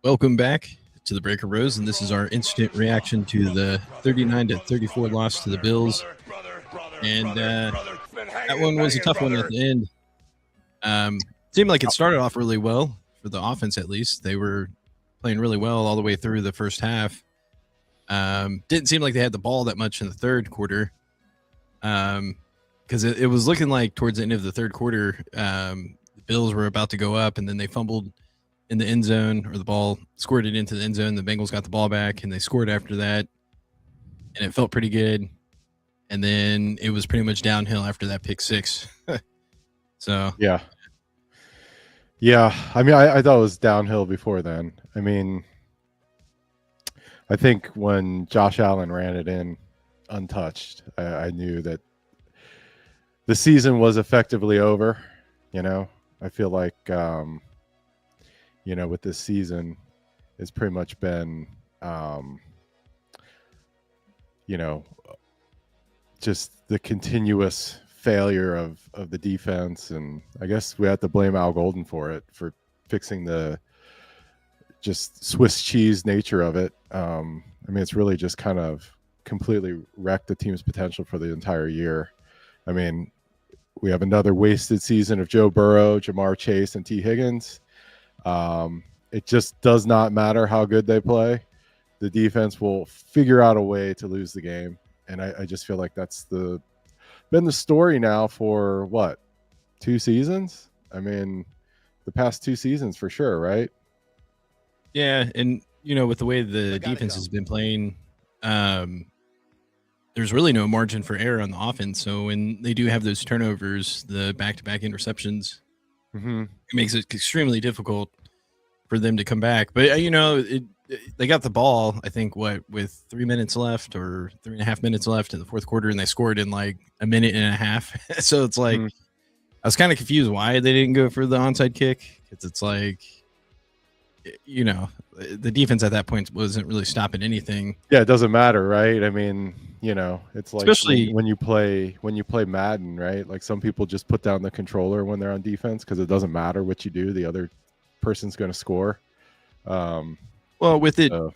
Welcome back to the Breaker Bros, and this is our instant reaction to the 39-34 loss to the Bills. And that one was a tough one at the end. Seemed like it started off really well for the offense, at least. They were playing really well all the way through the first half. Didn't seem like they had the ball that much in the third quarter, because it was looking like towards the end of the third quarter, the Bills were about to go up, and then they fumbled in the end zone, or the ball squirted into the end zone. The Bengals got the ball back, and they scored after that, and it felt pretty good. And then it was pretty much downhill after that pick six. So yeah. I mean, I thought it was downhill before then. I mean, I think when Josh Allen ran it in untouched, I knew that the season was effectively over. I feel like with this season, it's pretty much been, just the continuous failure of the defense. And I guess we have to blame Al Golden for it, for fixing the just Swiss cheese nature of it. I mean, it's really just kind of completely wrecked the team's potential for the entire year. I mean, we have another wasted season of Joe Burrow, Jamar Chase, and T. Higgins. It just does not matter how good they play. The defense will figure out a way to lose the game. And I just feel like that's been the story now for what, 2 seasons? I mean, the past 2 seasons for sure, right? Yeah, and with the way the defense has been playing, there's really no margin for error on the offense. So when they do have those turnovers, the back-to-back interceptions, it makes it extremely difficult for them to come back. But they got the ball, I think, with 3 minutes left or 3.5 minutes left in the fourth quarter, and they scored in like a minute and a half. So it's like, I was kind of confused why they didn't go for the onside kick, because it's like, the defense at that point wasn't really stopping anything. Yeah, it doesn't matter, right? I mean, it's like, especially when you play Madden, right? Like, some people just put down the controller when they're on defense because it doesn't matter what you do, the other person's going to score. Well, with the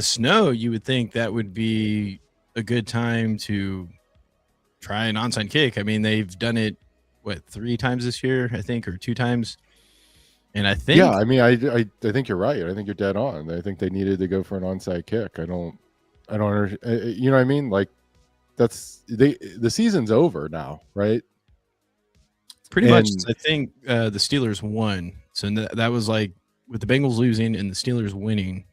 snow, you would think that would be a good time to try an onside kick. I mean, they've done it 3 times this year, I think, or 2 times. And I think, yeah, I mean, I think you're right. I think you're dead on. I think they needed to go for an onside kick. I don't understand. You know what I mean? Like, the season's over now, right? Pretty much. I think the Steelers won. So that was like, with the Bengals losing and the Steelers winning,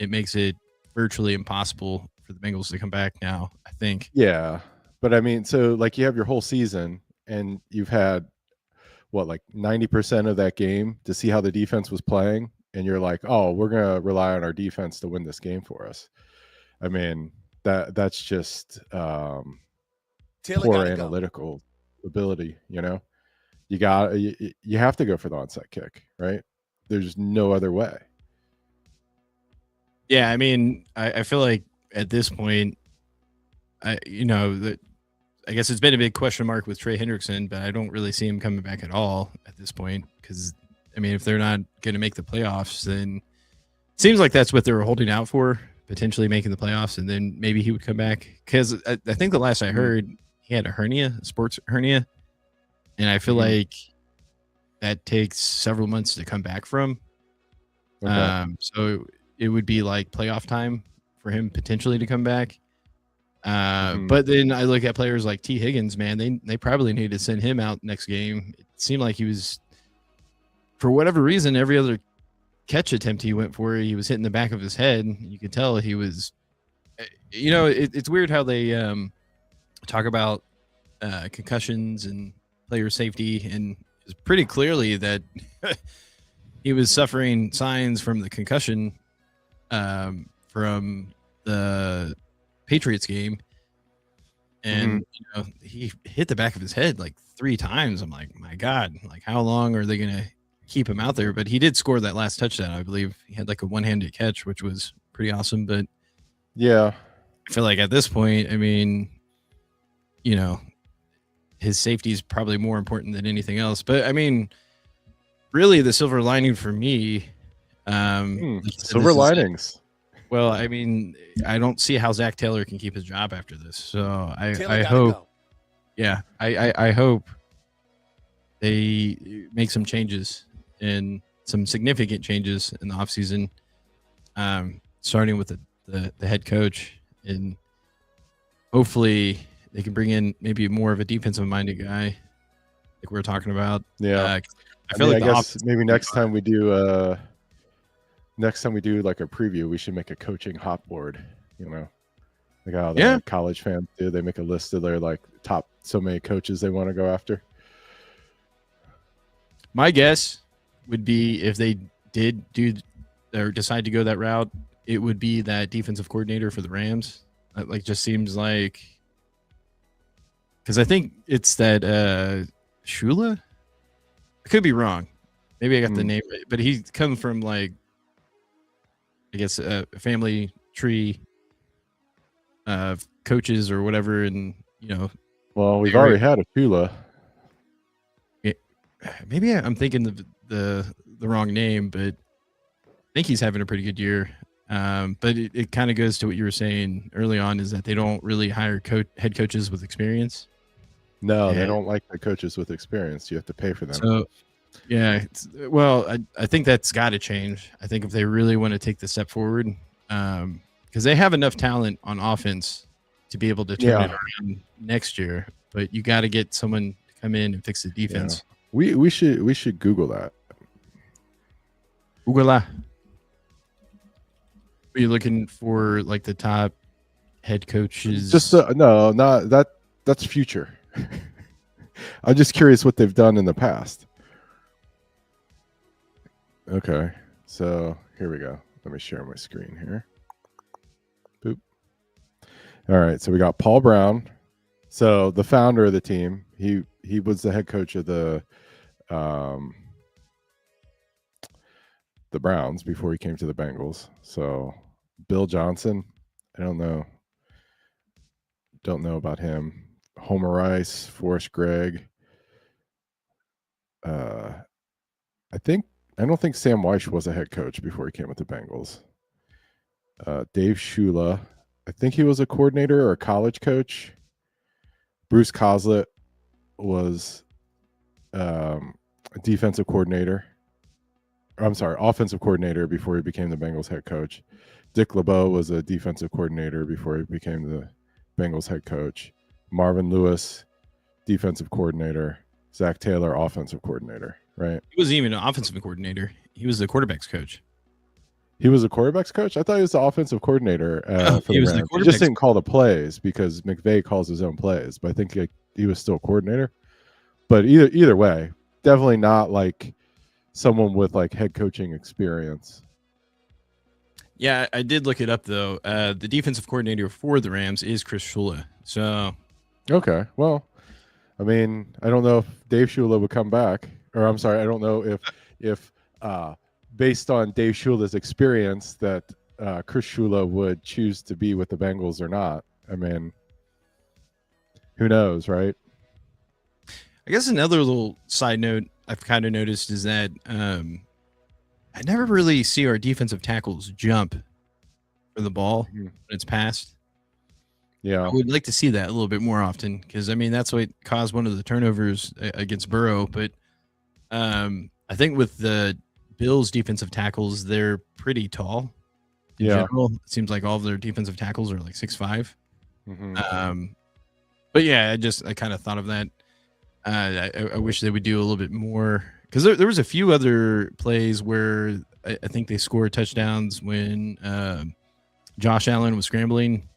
it makes it virtually impossible for the Bengals to come back now, I think. Yeah. But I mean, so like, you have your whole season and you've had like 90% of that game to see how the defense was playing. And you're like, oh, we're going to rely on our defense to win this game for us. I mean, that's just poor analytical ability. You have to go for the onside kick, right? There's no other way. Yeah, I mean, I feel like at this point, I guess it's been a big question mark with Trey Hendrickson, but I don't really see him coming back at all at this point. Because, I mean, if they're not going to make the playoffs, then it seems like that's what they were holding out for, potentially making the playoffs, and then maybe he would come back. Because I think the last I heard, he had a sports hernia, and I feel like that takes several months to come back from. Okay. So it would be like playoff time for him potentially to come back. But then I look at players like T. Higgins, man, they probably need to send him out next game. It seemed like he was, for whatever reason, every other catch attempt he went for, he was hitting the back of his head. You could tell he was, it's weird how they talk about concussions and player safety, and it's pretty clearly that he was suffering signs from the concussion from the Patriots game, and he hit the back of his head like 3 times. I'm like, my God, like, how long are they gonna keep him out there? But he did score that last touchdown. I believe he had like a one-handed catch, which was pretty awesome. But yeah, I feel like at this point, I mean, his safety is probably more important than anything else. But I mean, really, the silver lining for me Like you said, Silver this is it. linings. Well, I mean, I don't see how Zach Taylor can keep his job after this. So Taylor I gotta hope, go. yeah, I hope they make some changes and some significant changes in the offseason, starting with the head coach. And hopefully they can bring in maybe more of a defensive minded guy like we were talking about. Yeah. I feel like I the guess offense maybe next time we do like a preview, we should make a coaching hot board, like how Yeah. the college fans do. They make a list of their like top so many coaches they want to go after. My guess would be if they did do or decide to go that route, it would be that defensive coordinator for the Rams. That, like, just seems like, because I think it's that Shula. I could be wrong. Maybe I got the name right, but he comes from like, I guess, a family tree of coaches or whatever, and Well, we've already had a Tula. maybe I'm thinking the wrong name, but I think he's having a pretty good year. But it kind of goes to what you were saying early on, is that they don't really hire head coaches with experience. No, they don't like the coaches with experience. You have to pay for them. So, yeah, I think that's got to change. I think if they really want to take the step forward, because they have enough talent on offense to be able to turn it around next year, but you got to get someone to come in and fix the defense. Yeah. We should Google that. Google. Are you looking for like the top head coaches? Just no, not that. That's future. I'm just curious what they've done in the past. Okay, so here we go. Let me share my screen here. Boop. All right, so we got Paul Brown. So the founder of the team, he was the head coach of the Browns before he came to the Bengals. So Bill Johnson, I don't know about him. Homer Rice, Forrest Gregg. I don't think Sam Weish was a head coach before he came with the Bengals. Dave Shula, I think he was a coordinator or a college coach. Bruce Coslett was a defensive coordinator. I'm sorry, offensive coordinator before he became the Bengals head coach. Dick LeBeau was a defensive coordinator before he became the Bengals head coach. Marvin Lewis, defensive coordinator. Zach Taylor, offensive coordinator, right? He wasn't even an offensive coordinator. He was the quarterback's coach. He was a quarterback's coach? I thought he was the offensive coordinator for he the was Rams. the He just didn't call the plays because McVay calls his own plays, but I think he was still a coordinator. But either way, definitely not like someone with like head coaching experience. Yeah, I did look it up though. The defensive coordinator for the Rams is Chris Shula. So, okay, well, I mean, I don't know if Dave Shula would come back, or I'm sorry, I don't know if based on Dave Shula's experience that Chris Shula would choose to be with the Bengals or not. I mean, who knows, right? I guess another little side note I've kind of noticed is that I never really see our defensive tackles jump for the ball when it's passed. Yeah, I would like to see that a little bit more often because, I mean, that's what caused one of the turnovers against Burrow. But I think with the Bills' defensive tackles, they're pretty tall in general. It seems like all of their defensive tackles are like 6'5". But yeah, I kind of thought of that. I wish they would do a little bit more because there was a few other plays where I think they scored touchdowns when Josh Allen was scrambling,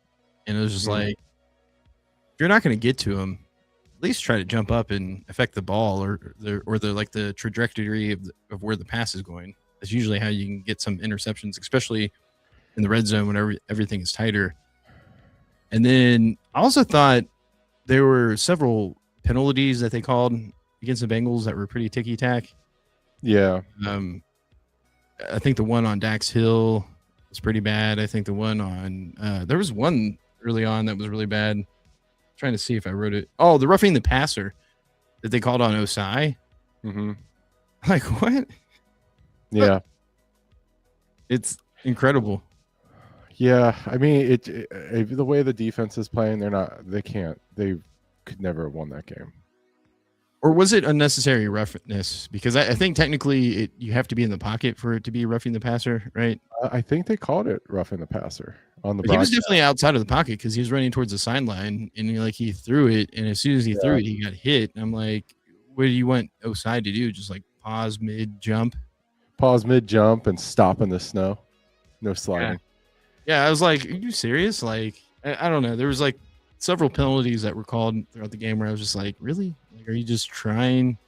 and it was just like, if you're not going to get to him, at least try to jump up and affect the ball or the trajectory of where the pass is going. That's usually how you can get some interceptions, especially in the red zone when everything is tighter. And then I also thought there were several penalties that they called against the Bengals that were pretty ticky-tack. Yeah. I think the one on Dax Hill was pretty bad. I think the one on there was one early on that was really bad. I'm trying to see if I wrote it. Oh, the roughing the passer that they called on Osai. Like, what? Yeah. It's incredible. Yeah, I mean, the way the defense is playing, they could never have won that game. Or was it unnecessary roughness? Because I think technically you have to be in the pocket for it to be roughing the passer, right? I think they called it roughing the passer on the But he was broadcast. definitely outside of the pocket because he was running towards the sideline and he threw it, and as soon as he threw Yeah. it, he got hit. And I'm like, what do you want Oside to do? Just like pause mid jump? Pause mid jump and stop in the snow. No sliding. Yeah, I was like, are you serious? Like, I don't know. There was like several penalties that were called throughout the game where I was just like, really? Like, are you just trying?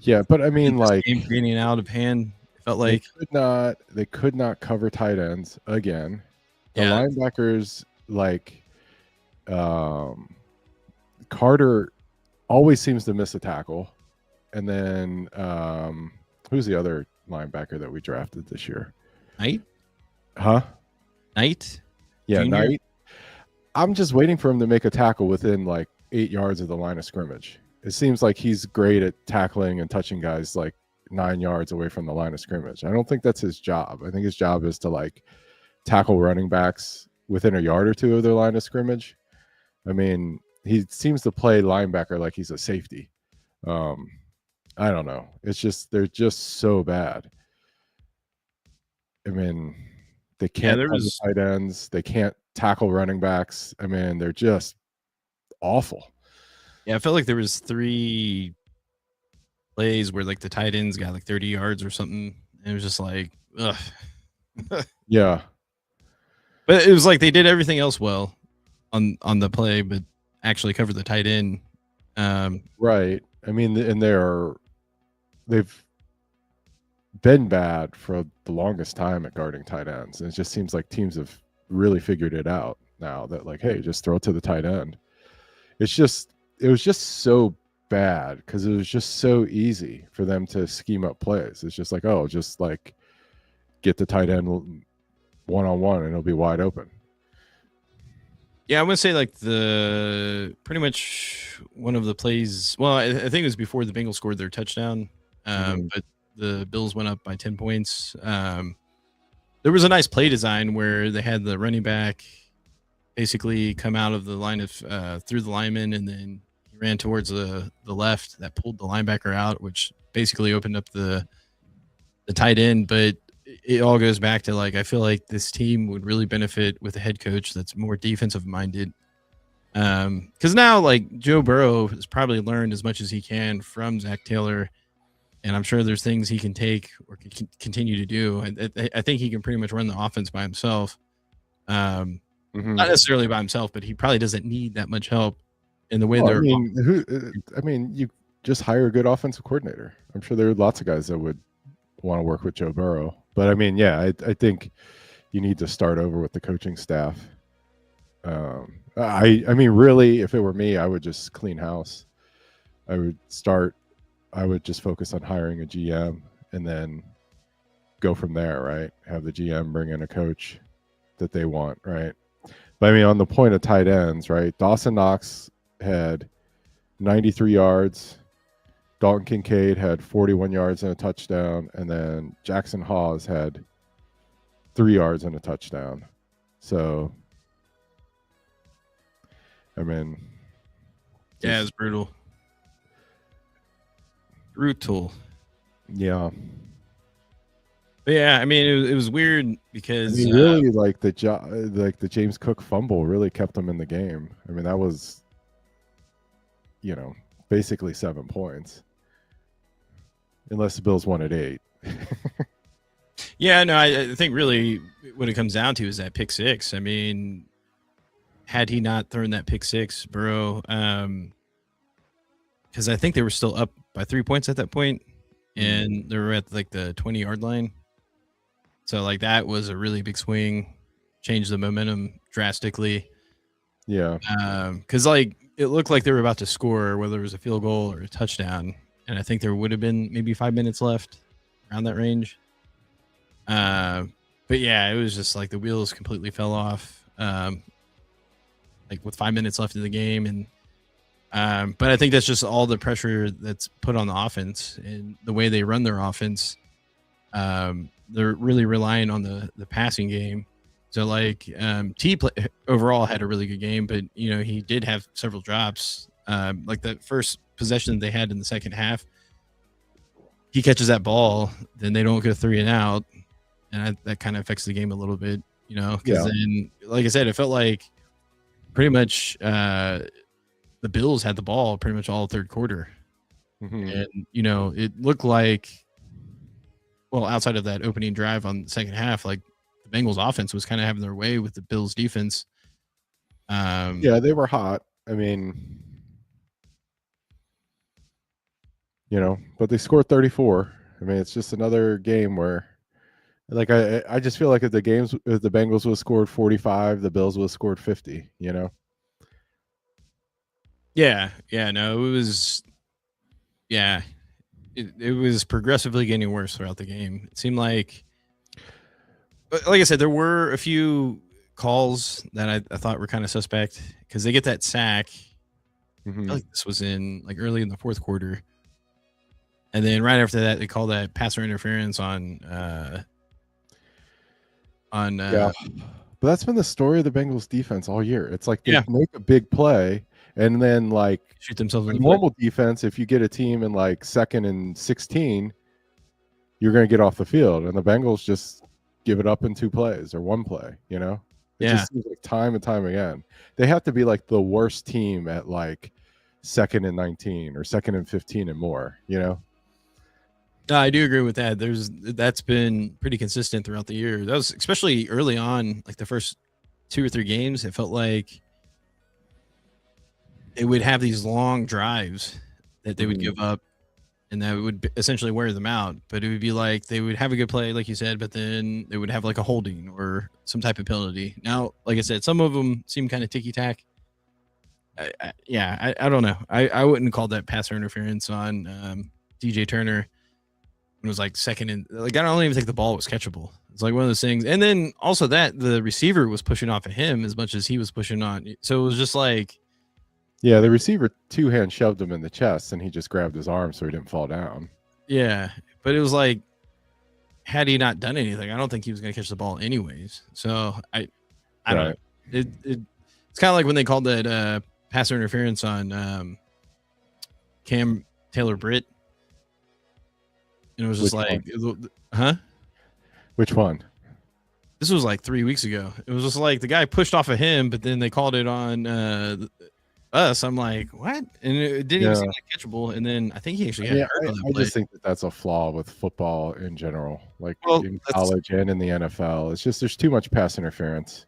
Yeah, but I to mean, get this like, game getting out of hand. It felt like they could not cover tight ends again. The yeah, linebackers, like, Carter always seems to miss a tackle, and then who's the other linebacker that we drafted this year? Knight, Huh? Knight, Yeah, Junior? Knight. I'm just waiting for him to make a tackle within like 8 yards of the line of scrimmage. It seems like he's great at tackling and touching guys like 9 yards away from the line of scrimmage. I don't think that's his job. I think his job is to like tackle running backs within a yard or two of their line of scrimmage. I mean, he seems to play linebacker like he's a safety. I don't know. It's just they're just so bad. I mean, they can't there cover was tight ends. They can't tackle running backs. I mean, they're just awful. I felt like there was 3 plays where like the tight ends got like 30 yards or something. And it was just like, ugh. Yeah. But it was like they did everything else well on the play, but actually covered the tight end. Right. I mean, and they've been bad for the longest time at guarding tight ends. And it just seems like teams have really figured it out now that like, hey, just throw it to the tight end. It was just so bad because it was just so easy for them to scheme up plays. It's just like, oh, just like get the tight end one-on-one and it'll be wide open. Yeah, I want to say like the pretty much one of the plays. Well, I think it was before the Bengals scored their touchdown, but the Bills went up by 10 points. There was a nice play design where they had the running back basically come out of the line of through the lineman, and then he ran towards the left that pulled the linebacker out, which basically opened up the tight end. But it all goes back to like I feel like this team would really benefit with a head coach that's more defensive minded. Because now like Joe Burrow has probably learned as much as he can from Zach Taylor, and I'm sure there's things he can take or can continue to do. I think he can pretty much run the offense by himself. Not necessarily by himself, but he probably doesn't need that much help in the way they're. I mean, you just hire a good offensive coordinator. I'm sure there are lots of guys that would want to work with Joe Burrow. But I mean, yeah, I think you need to start over with the coaching staff. I mean, really, if it were me, I would just clean house. I would just focus on hiring a GM and then go from there, right? Have the GM bring in a coach that they want, right? But I mean, on the point of tight ends, right? Dawson Knox had 93 yards. Dalton Kincaid had 41 yards and a touchdown, and then Jackson Hawes had 3 yards and a touchdown. So, I mean, Yeah, it's brutal. Brutal. Yeah. But yeah, I mean, it was weird because I mean, really, like the James Cook fumble really kept them in the game. I mean, that was, basically 7 points. Unless the Bills won at 8. Yeah, no, I think really what it comes down to is that pick six. I mean, had he not thrown that pick six, Burrow, because I think they were still up by 3 points at that point, and they were at like the 20-yard line. So like that was a really big swing, changed the momentum drastically. Yeah. Because like it looked like they were about to score, whether it was a field goal or a touchdown. And I think there would have been maybe 5 minutes left around that range. But yeah, it was just like the wheels completely fell off. Like with 5 minutes left in the game. And but I think that's just all the pressure that's put on the offense and the way they run their offense. they're really relying on the passing game. So like overall had a really good game, but he did have several drops. Like the first possession they had in the second half, he catches that ball, then they don't go 3-and-out, and that kind of affects the game a little bit, because Yeah. then, like I said, it felt like pretty much the Bills had the ball pretty much all third quarter, Mhm. and it looked like, well, outside of that opening drive on the second half, like the Bengals offense was kind of having their way with the Bills defense. Yeah, they were hot. I mean, but they scored 34. I mean, it's just another game where, like, I just feel like if the Bengals would have scored 45, the Bills would have scored 50. Yeah, no, it was, yeah, it was progressively getting worse throughout the game. It seemed like I said, there were a few calls that I thought were kind of suspect because they get that sack. I feel Hmm. like this was in like early in the fourth quarter, and then right after that, they call that passer interference on Yeah, but that's been the story of the Bengals defense all year. It's like they yeah, make a big play, and then like shoot themselves in a the foot. normal defense, if you get a team in like 2nd and 16, you're going to get off the field, and the Bengals just give it up in 2 plays or 1 play. It Yeah, just seems like time and time again. They have to be like the worst team at like 2nd and 19 or 2nd and 15 and more. no, I do agree with that. That's been pretty consistent throughout the year. That was especially early on, like the first 2 or 3 games. It felt like it would have these long drives that they would Mhm. give up, and that would essentially wear them out. But it would be like they would have a good play, like you said, but then they would have like a holding or some type of penalty. Now, like I said, some of them seem kind of ticky tack. I don't know. I wouldn't call that passer interference on DJ Turner. It was like second and like I don't even think the ball was catchable. It's like one of those things. And then also that the receiver was pushing off of him as much as he was pushing on. So it was just like, Yeah, the receiver 2-hand shoved him in the chest, and he just grabbed his arm so he didn't fall down. yeah. But it was like, had he not done anything, I don't think he was going to catch the ball anyways. So I don't know. Right. It's kind of like when they called that passer interference on Cam Taylor Britt, and it was just Which like, one? huh? Which one? This was like 3 weeks ago. It was just like the guy pushed off of him, but then they called it on us. I'm like, what? And it didn't even Yeah. seem like catchable. And then I think he actually I got mean, hurt on that I play. just think that that's a flaw with football in general, like Well, in that's college and in the NFL. It's just there's too much pass interference.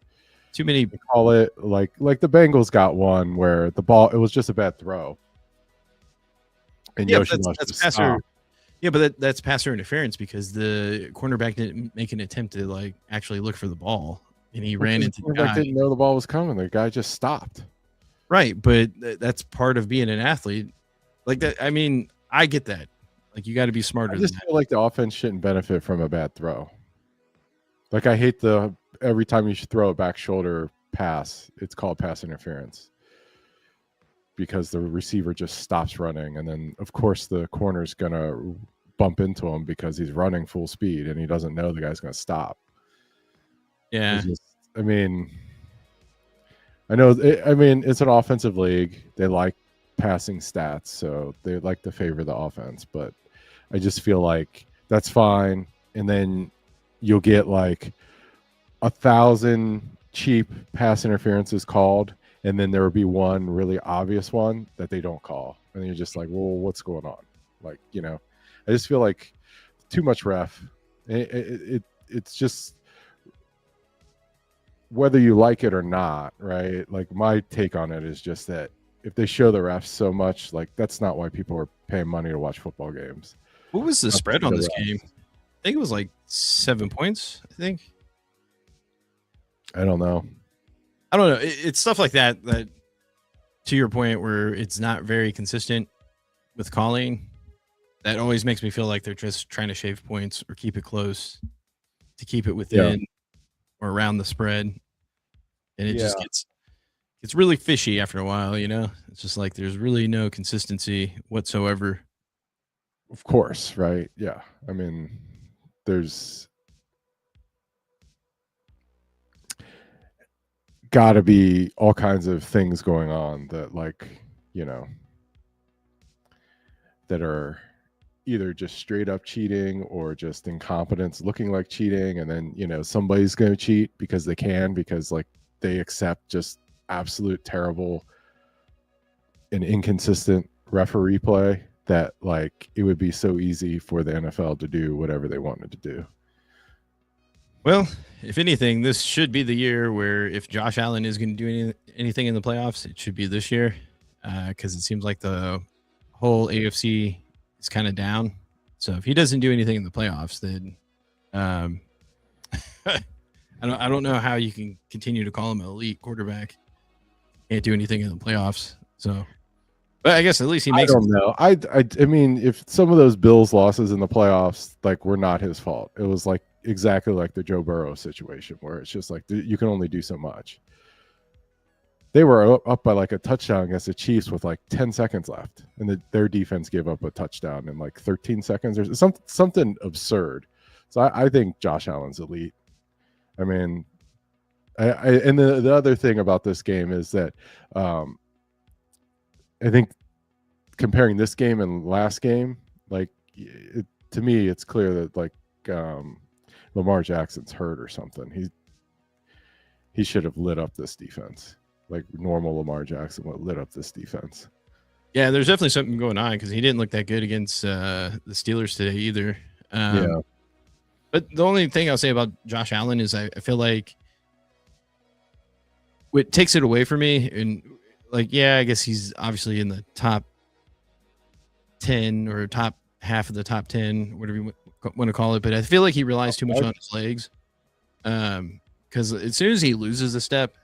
too many. They call it like the Bengals got one where the ball, it was just a bad throw, and Yeah, but Yoshi Lush that's just passer. stopped. Yeah, but that's passer interference because the cornerback didn't make an attempt to like actually look for the ball, and he ran Because into the the quarterback guy. didn't know the ball was coming. The guy just stopped. Right, but that's part of being an athlete. Like that. I mean, I get that. Like you got to be I smarter than just that. feel like the offense shouldn't benefit from a bad throw. Like I hate the every time you should throw a back shoulder pass, it's called pass interference because the receiver just stops running, and then of course the corner's gonna bump into him because he's running full speed and he doesn't know the guy's gonna stop. Yeah, It's just, I mean, I know. I mean, it's an offensive league. They like passing stats, so they like to favor the offense. But I just feel like that's fine, and then you'll get like 1,000 cheap pass interferences called, and then there will be one really obvious one that they don't call, and you're just like, well, what's going on? Like, I just feel like too much ref. It's just whether you like it or not, right? Like my take on it is just that if they show the refs so much, like that's not why people are paying money to watch football games. what was the Not to spread see on the this refs. game? I think it was like 7 points. I think. I don't know. I don't know. It's stuff like that that, to your point, where it's not very consistent with calling. That always makes me feel like they're just trying to shave points or keep it close to keep it Yeah. within or around the spread, and it just Yeah. gets really fishy after a while. It's just like there's really no consistency whatsoever. Of course, right? Yeah. I mean, there's got to be all kinds of things going on that, like, you know, that are either just straight up cheating or just incompetence looking like cheating, and then, you know, somebody's going to cheat because they can, because like they accept just absolute terrible and inconsistent referee play, that like it would be so easy for the NFL to do whatever they wanted to do. Well, if anything, this should be the year where if Josh Allen is going to do anything in the playoffs, it should be this year, because it seems like the whole AFC is kind of down. So if he doesn't do anything in the playoffs, then um, I don't know how you can continue to call him an elite quarterback. Can't do anything in the playoffs. So, but I guess at least he I makes. don't know. I mean, if some of those Bills losses in the playoffs like were not his fault, it was like exactly like the Joe Burrow situation, where it's just like you can only do so much. They were up by like a touchdown against the Chiefs with like 10 seconds left, and their defense gave up a touchdown in like 13 seconds or something absurd. So I think Josh Allen's elite. I mean, and the other thing about this game is that I think comparing this game and last game, like to me, it's clear that like Lamar Jackson's hurt or something. He should have lit up this defense. Like normal Lamar Jackson would lit up this defense. Yeah, there's definitely something going on because he didn't look that good against the Steelers today either. Yeah. But the only thing I'll say about Josh Allen is I feel like what takes it away from me, and like, yeah, I guess he's obviously in the top 10 or top half of the top 10, whatever you want to call it. But I feel like he relies too much on his legs. Because as soon as he loses a step,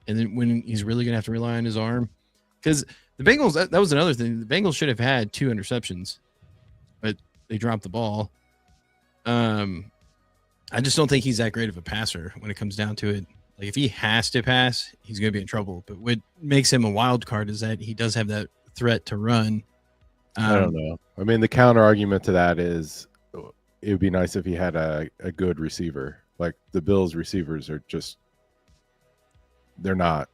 and then when he's really going to have to rely on his arm, because the Bengals, that was another thing. The Bengals should have had 2 interceptions, but they dropped the ball. I just don't think he's that great of a passer when it comes down to it. Like if he has to pass, he's going to be in trouble. But what makes him a wild card is that he does have that threat to run. I don't know. I mean, the counter argument to that is it would be nice if he had a good receiver. Like the Bills receivers are just, they're not,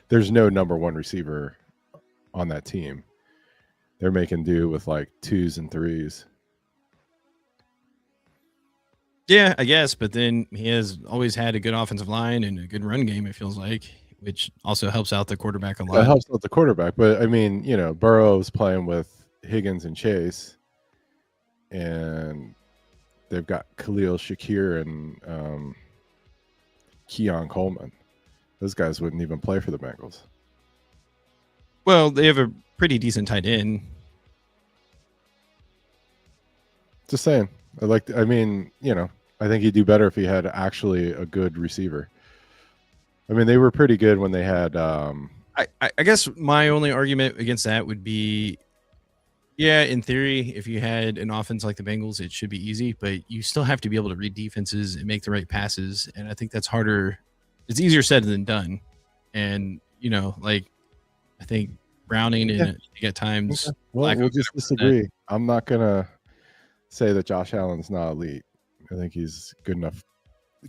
there's no number 1 receiver on that team. They're making do with like 2s and 3s. Yeah, I guess, but then he has always had a good offensive line and a good run game, it feels like, which also helps out the quarterback a lot. That helps out the quarterback, but I mean, you know, Burrow's playing with Higgins and Chase, and they've got Khalil Shakir and Keon Coleman. Those guys wouldn't even play for the Bengals. Well, they have a pretty decent tight end. Just saying. I mean, you know, I think he'd do better if he had actually a good receiver. I mean, they were pretty good when they had. I guess my only argument against that would be, yeah, in theory, if you had an offense like the Bengals, it should be easy, but you still have to be able to read defenses and make the right passes. And I think that's harder. It's easier said than done. And, you know, like, I think Browning and at times. Okay. Well, we'll just disagree. I'm not going to say that Josh Allen's not elite. I think he's good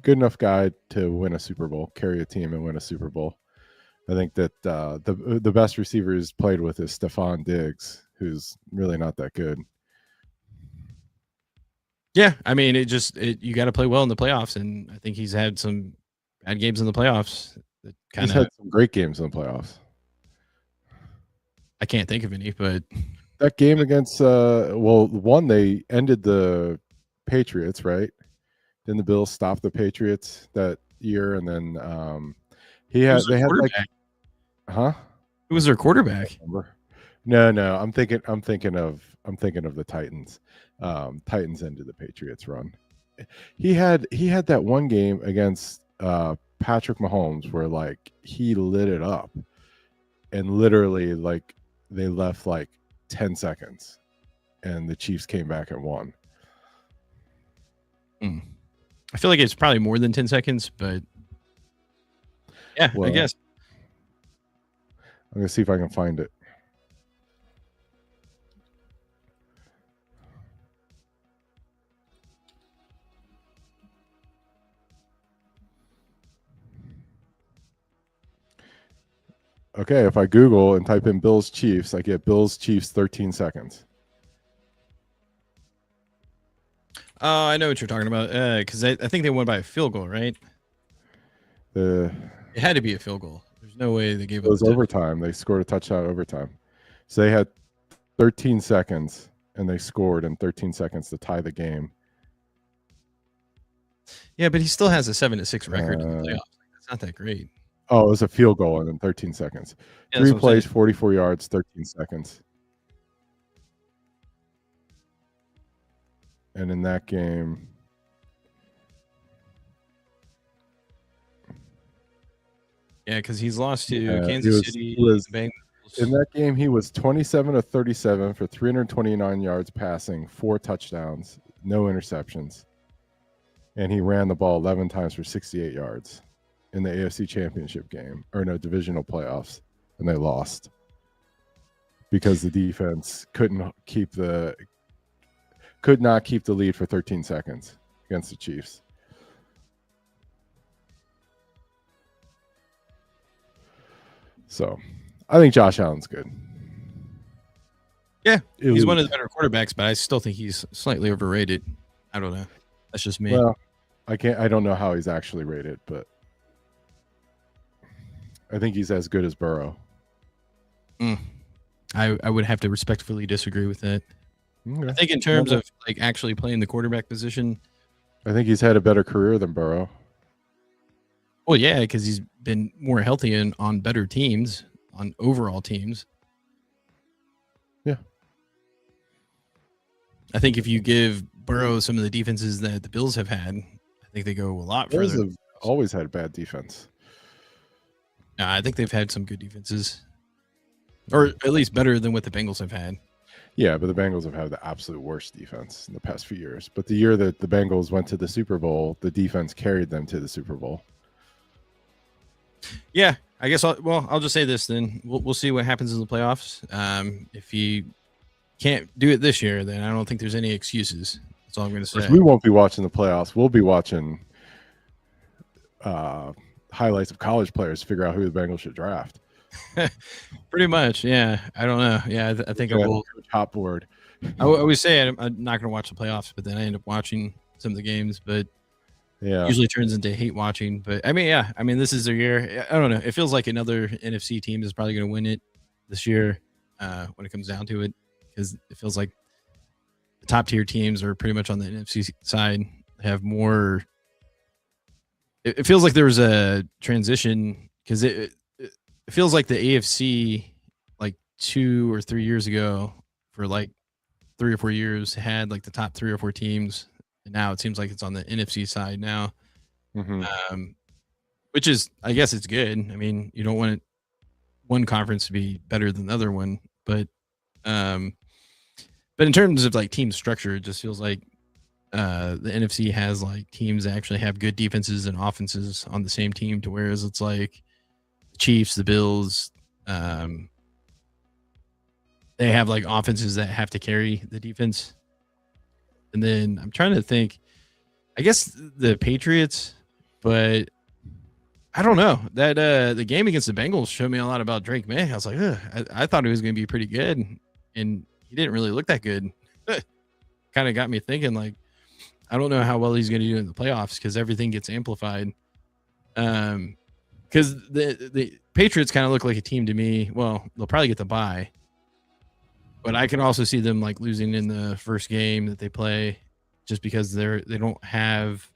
enough guy to win a Super Bowl, carry a team and win a Super Bowl. I think that the best receiver he's played with is Stephon Diggs, who's really not that good. Yeah, I mean, you got to play well in the playoffs, and I think he's had some bad games in the playoffs. He's had some great games in the playoffs. I can't think of any, but that game against one, they ended the Patriots, right? Then the Bills stopped the Patriots that year, and then they had like, huh? Who was their quarterback? No, I'm thinking of the Titans. Titans ended the Patriots run. He had that one game against Patrick Mahomes where like he lit it up, and literally like they left like 10 seconds, and the Chiefs came back and won. I feel like it's probably more than 10 seconds, but yeah, well, I guess. I'm going to see if I can find it. Okay, if I Google and type in Bills Chiefs, I get Bills Chiefs 13 seconds. Oh, I know what you're talking about. Because I think they won by a field goal, right? It It had to be a field goal. There's no way they gave up. was overtime. They scored a touchdown overtime. So they had 13 seconds, and they scored in 13 seconds to tie the game. Yeah, but he still has a 7-6 record in the playoffs. That's not that great. Oh, it was a field goal and in 13 seconds. Yeah, 3 plays, 44 yards, 13 seconds. And in that game, yeah, because he's lost to Kansas City. Bengals. In that game, he was 27 of 37 for 329 yards passing, 4 touchdowns, no interceptions. And he ran the ball 11 times for 68 yards in the AFC Championship game, or no, divisional playoffs, and they lost because the defense could not keep the lead for 13 seconds against the Chiefs. So I think Josh Allen's good. Yeah, he's one of the better quarterbacks, but I still think he's slightly overrated. I don't know. That's just me. Well, I don't know how he's actually rated, but I think he's as good as Burrow. I would have to respectfully disagree with that. Okay. I think in terms of like actually playing the quarterback position, I think he's had a better career than Burrow. Well, yeah, because he's been more healthy and on better teams, on overall teams. Yeah. I think if you give Burrow some of the defenses that the Bills have had, I think they go a lot further. Bills have always had bad defense. I think they've had some good defenses, or at least better than what the Bengals have had. Yeah, but the Bengals have had the absolute worst defense in the past few years. But the year that the Bengals went to the Super Bowl, the defense carried them to the Super Bowl. Yeah, I guess I'll just say this then. We'll see what happens in the playoffs. If he can't do it this year, then I don't think there's any excuses. That's all I'm going to say. We won't be watching the playoffs. We'll be watching highlights of college players to figure out who the Bengals should draft. Pretty much, yeah. I don't know. Yeah, I think I will. Top board. I always say I'm not going to watch the playoffs, but then I end up watching some of the games. But yeah, usually turns into hate watching. But I mean, this is their year. I don't know. It feels like another NFC team is probably going to win it this year when it comes down to it, because it feels like the top tier teams are pretty much on the NFC side. They have more. It feels like there was a transition because it feels like the AFC like 2 or 3 years ago for like 3 or 4 years had like the top 3 or 4 teams. And now it seems like it's on the NFC side now, which is, I guess it's good. I mean, you don't want one conference to be better than the other one, but in terms of like team structure, it just feels like the NFC has like teams that actually have good defenses and offenses on the same team, to whereas it's like the Chiefs, the Bills, they have like offenses that have to carry the defense. And then I'm trying to think, I guess the Patriots, but I don't know that the game against the Bengals showed me a lot about Drake May. I was like, I thought he was going to be pretty good, and he didn't really look that good. Kind of got me thinking, like, I don't know how well he's going to do in the playoffs because everything gets amplified. Because the Patriots kind of look like a team to me. Well, they'll probably get the bye, but I can also see them like losing in the first game that they play, just because they don't have,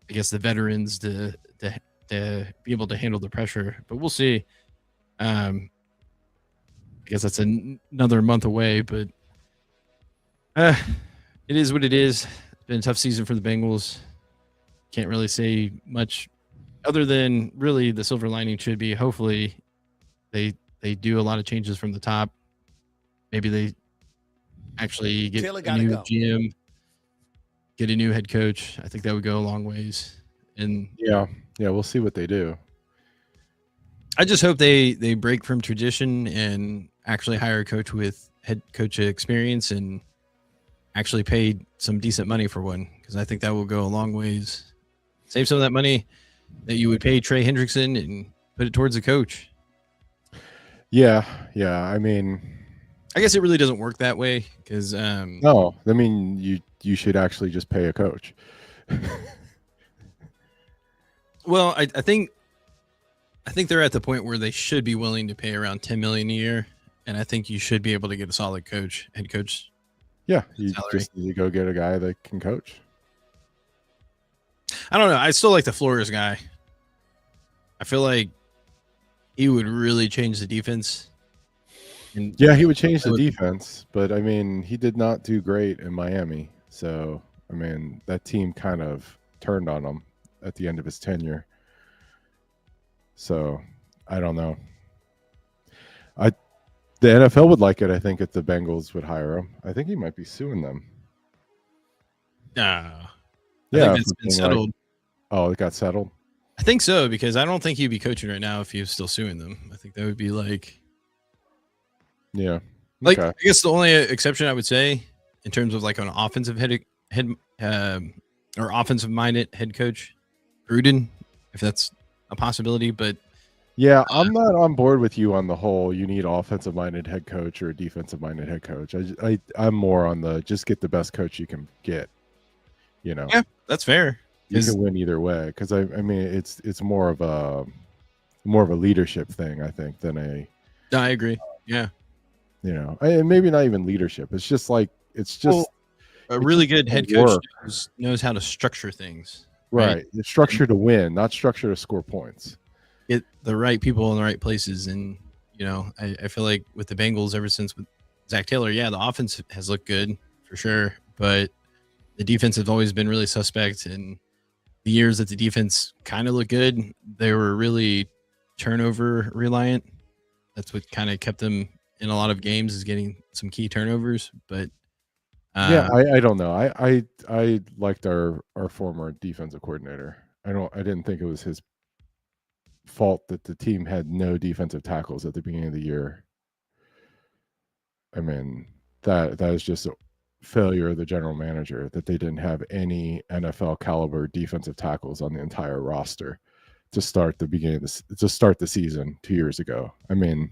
I guess, the veterans to be able to handle the pressure. But we'll see. I guess that's another month away, but it is what it is. It's been a tough season for the Bengals. Can't really say much other than really the silver lining should be hopefully they do a lot of changes from the top. Maybe they actually get a new GM, get a new head coach. I think that would go a long ways. And yeah, we'll see what they do. I just hope they break from tradition and actually hire a coach with head coach experience and actually pay some decent money for one, because I think that will go a long ways. Save some of that money that you would pay Trey Hendrickson and put it towards the coach. Yeah, yeah. I mean, I guess it really doesn't work that way because no. I mean, you should actually just pay a coach. well, I think they're at the point where they should be willing to pay around 10 million a year, and I think you should be able to get a solid head coach Yeah, you salary. just need to go get a guy that can coach. I don't know. I still like the Flores guy. I feel like he would really change the defense. And Yeah, he would change the defense, but I mean, he did not do great in Miami. So, I mean, that team kind of turned on him at the end of his tenure. So, I don't know. The NFL would like it, I think, if the Bengals would hire him. I think he might be suing them. I Yeah, think that's been like, settled. oh, it got settled. I think so because I don't think he'd be coaching right now if he was still suing them. I think that would be like, Yeah. I guess the only exception I would say in terms of like an offensive or offensive minded head coach, Gruden, if that's a possibility. But Yeah, I'm not on board with you on the whole. You need offensive minded head coach or a defensive minded head coach. I'm more on the just get the best coach you can get. You know, yeah, that's fair. you can win either way. Because I mean, it's more of a leadership thing, I think, than a. I agree. Yeah, You know, and maybe not even leadership. It's just like a really good head coach knows how to structure things. Right. It's structure to win, not structure to score points. Get the right people in the right places. And, you know, I feel like with the Bengals ever since with Zach Taylor, yeah, the offense has looked good for sure. But the defense has always been really suspect. And the years that the defense kind of looked good, they were really turnover reliant. That's what kind of kept them in a lot of games is getting some key turnovers. But yeah, I don't know. I liked our former defensive coordinator. I didn't think it was his fault that the team had no defensive tackles at the beginning of the year. I mean, that is just a failure of the general manager that they didn't have any NFL caliber defensive tackles on the entire roster to start the season 2 years ago. I mean,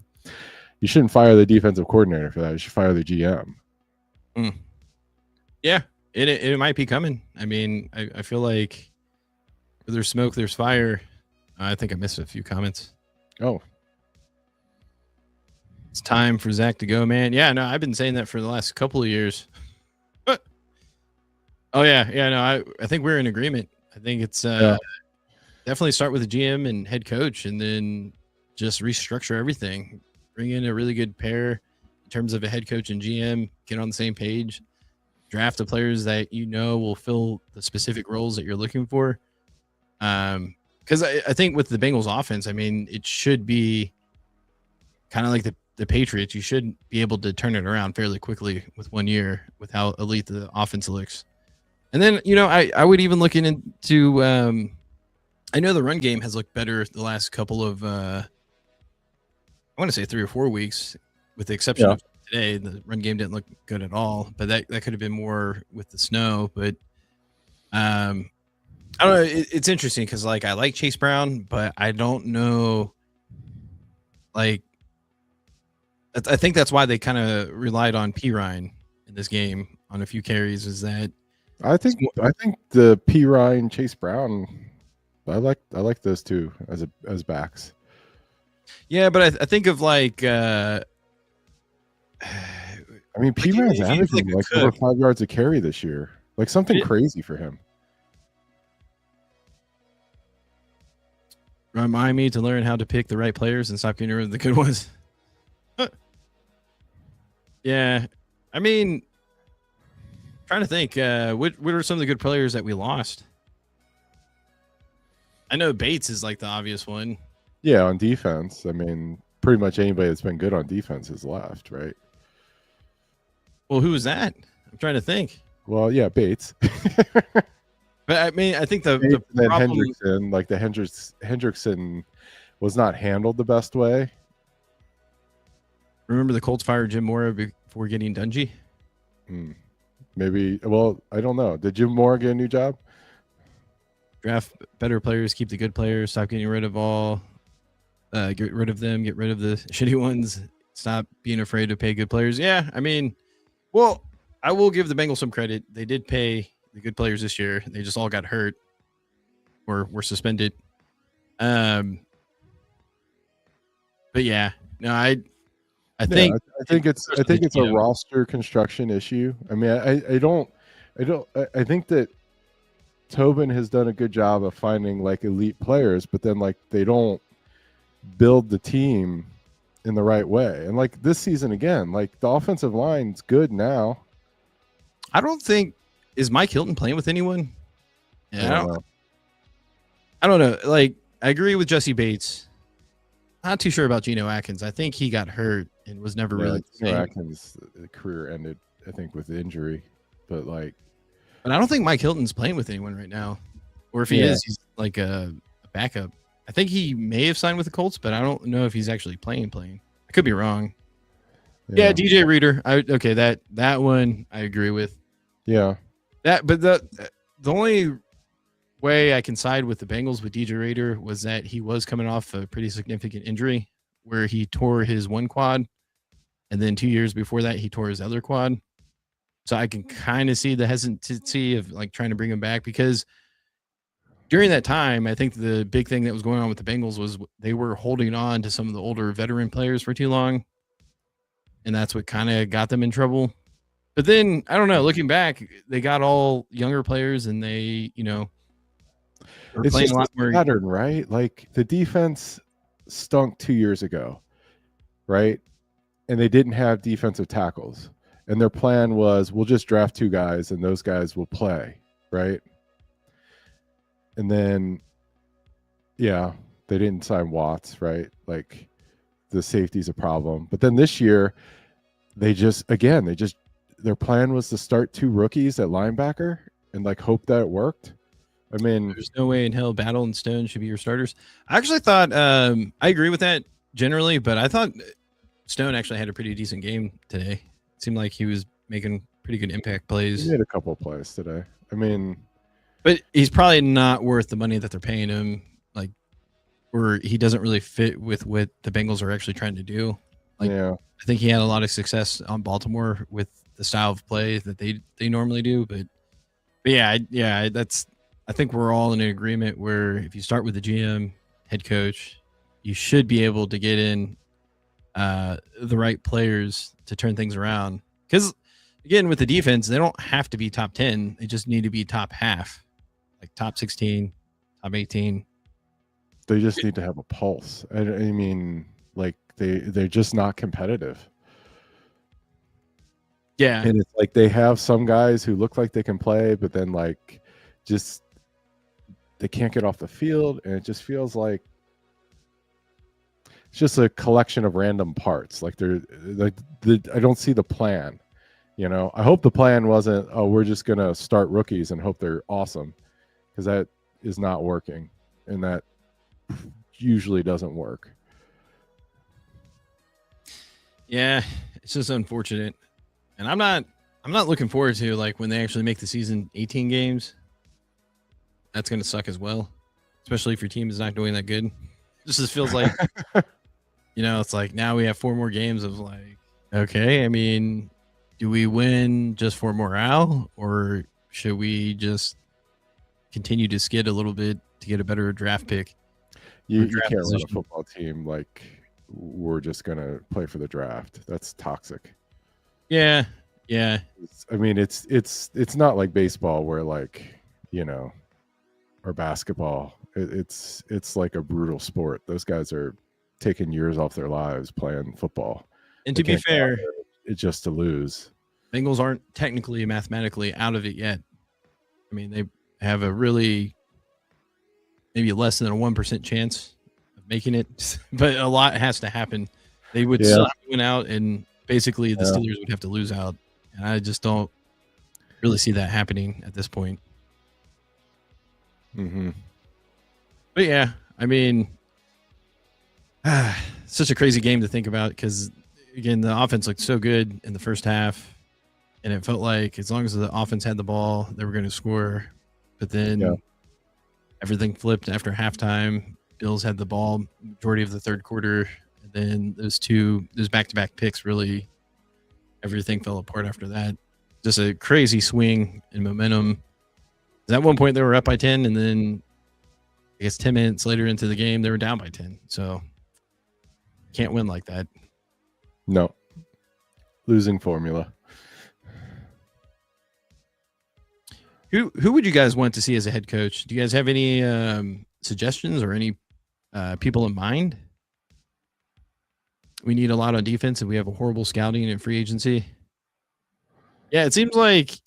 you shouldn't fire the defensive coordinator for that. You should fire the GM. Yeah, it might be coming. I mean, I feel like where there's smoke, there's fire. I think I missed a few comments. Oh, it's time for Zach to go, man. Yeah, no, I've been saying that for the last couple of years. Oh yeah, no, I think we're in agreement. I think it's definitely start with the GM and head coach, and then just restructure everything. Bring in a really good pair in terms of a head coach and GM. Get on the same page. Draft the players that you know will fill the specific roles that you're looking for. Because I think with the Bengals offense, I mean, it should be kind of like the Patriots. You should be able to turn it around fairly quickly with 1 year with how elite the offense looks. And then, you know, I would even look into I know the run game has looked better the last couple of I want to say 3 or 4 weeks, with the exception of today. The run game didn't look good at all, but that could have been more with the snow. But I don't know. It's interesting because like I like Chase Brown, but I don't know. Like, I think that's why they kind of relied on P. Ryan in this game on a few carries. Is that I think the P. Ryan, Chase Brown, I like those two as backs. Yeah, but I think of like. I mean, P. Ryan's averaging like over 5 yards a carry this year, like something crazy for him. Remind me to learn how to pick the right players and stop getting rid of the good ones. Yeah, I mean, trying to think, what are some of the good players that we lost? I know Bates is like the obvious one. Yeah, on defense. I mean, pretty much anybody that's been good on defense has left, right? Well, who was that? I'm trying to think. Well, yeah, Bates. But I mean, I think the problem... Hendrickson, like the Hendrickson was not handled the best way. Remember the Colts fired Jim Mora before getting Dungy? Maybe. Well, I don't know. Did Jim Mora get a new job? Draft better players, keep the good players, stop getting rid of all. Get rid of them. Get rid of the shitty ones. Stop being afraid to pay good players. Yeah, I mean, well, I will give the Bengals some credit. They did pay the good players this year. They just all got hurt or were suspended. Um, but yeah, no, I think I think it's a roster construction issue. I mean, I think that Tobin has done a good job of finding like elite players, but then like they don't build the team in the right way. And like this season again, like the offensive line's good now. I don't think is Mike Hilton playing with anyone. Yeah, I don't know. Like I agree with Jesse Bates. Not too sure about Geno Atkins. I think he got hurt and was never really. Geno Atkins' career ended, I think, with injury. But like, but I don't think Mike Hilton's playing with anyone right now, or if he is, he's like a backup. I think he may have signed with the Colts, but I don't know if he's actually playing. I could be wrong. Yeah, DJ Reader. Okay, that one I agree with. Yeah. But the only way I can side with the Bengals with DJ Reader was that he was coming off a pretty significant injury where he tore his one quad, and then 2 years before that he tore his other quad. So I can kind of see the hesitancy of like trying to bring him back, because during that time, I think the big thing that was going on with the Bengals was they were holding on to some of the older veteran players for too long. And that's what kind of got them in trouble. But then, I don't know, looking back, they got all younger players and they, were it's playing just a lot more pattern, right? Like the defense stunk 2 years ago, right? And they didn't have defensive tackles. And their plan was, we'll just draft 2 guys and those guys will play, right? And then, yeah, they didn't sign Watts, right? Like the safety's a problem. But then this year, their plan was to start 2 rookies at linebacker and like hope that it worked. I mean, there's no way in hell Battle and Stone should be your starters. I actually thought, I agree with that generally, but I thought Stone actually had a pretty decent game today. It seemed like he was making pretty good impact plays. He made a couple of plays today. I mean, but he's probably not worth the money that they're paying him. Like, or he doesn't really fit with what the Bengals are actually trying to do. Like, yeah. I think he had a lot of success on Baltimore with the style of play that they normally do. But yeah, I think we're all in an agreement where if you start with the GM, head coach, you should be able to get in the right players to turn things around. Because again, with the defense, they don't have to be top 10. They just need to be top half, like top 16, top 18. They just need to have a pulse. I mean, like they're just not competitive. Yeah. And it's like they have some guys who look like they can play, but then like just they can't get off the field, and it just feels like it's just a collection of random parts. Like I don't see the plan. I hope the plan wasn't, oh, we're just gonna start rookies and hope they're awesome, because that is not working, and that usually doesn't work. Yeah, it's just unfortunate, and I'm not looking forward to like when they actually make the season 18 games. That's gonna suck as well, especially if your team is not doing that good. It just feels like, it's like now we have 4 more games of like, okay, I mean, do we win just for morale, or should we just continue to skid a little bit to get a better draft pick? You can't run a football team like we're just gonna play for the draft. That's toxic. Yeah. I mean, it's not like baseball where like or basketball. It's like a brutal sport. Those guys are taking years off their lives playing football. And to be fair, it's just to lose. Bengals aren't technically mathematically out of it yet. I mean, they have a really maybe less than a 1% chance of making it, but a lot has to happen. They would still have to win out, and basically the Steelers would have to lose out. And I just don't really see that happening at this point. Mm-hmm. But yeah, I mean, such a crazy game to think about, because again, the offense looked so good in the first half, and it felt like as long as the offense had the ball, they were going to score. But then everything flipped after halftime, Bills had the ball majority of the third quarter, and then those back-to-back picks really everything fell apart after that. Just a crazy swing in momentum. At one point they were up by 10, and then I guess 10 minutes later into the game they were down by 10. So can't win like that. No. Losing formula. Who would you guys want to see as a head coach? Do you guys have any suggestions or any people in mind? We need a lot on defense, and we have a horrible scouting and free agency. Yeah, it seems like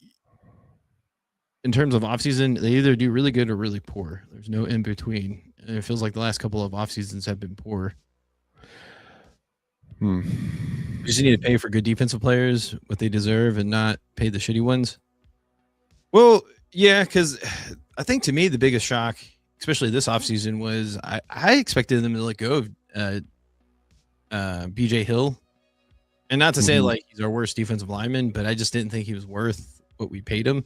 in terms of offseason, they either do really good or really poor. There's no in between. And it feels like the last couple of off seasons have been poor. You just need to pay for good defensive players, what they deserve, and not pay the shitty ones. Well, yeah, because I think to me the biggest shock, especially this offseason, was I expected them to let go of BJ Hill. And not to say like he's our worst defensive lineman, but I just didn't think he was worth what we paid him.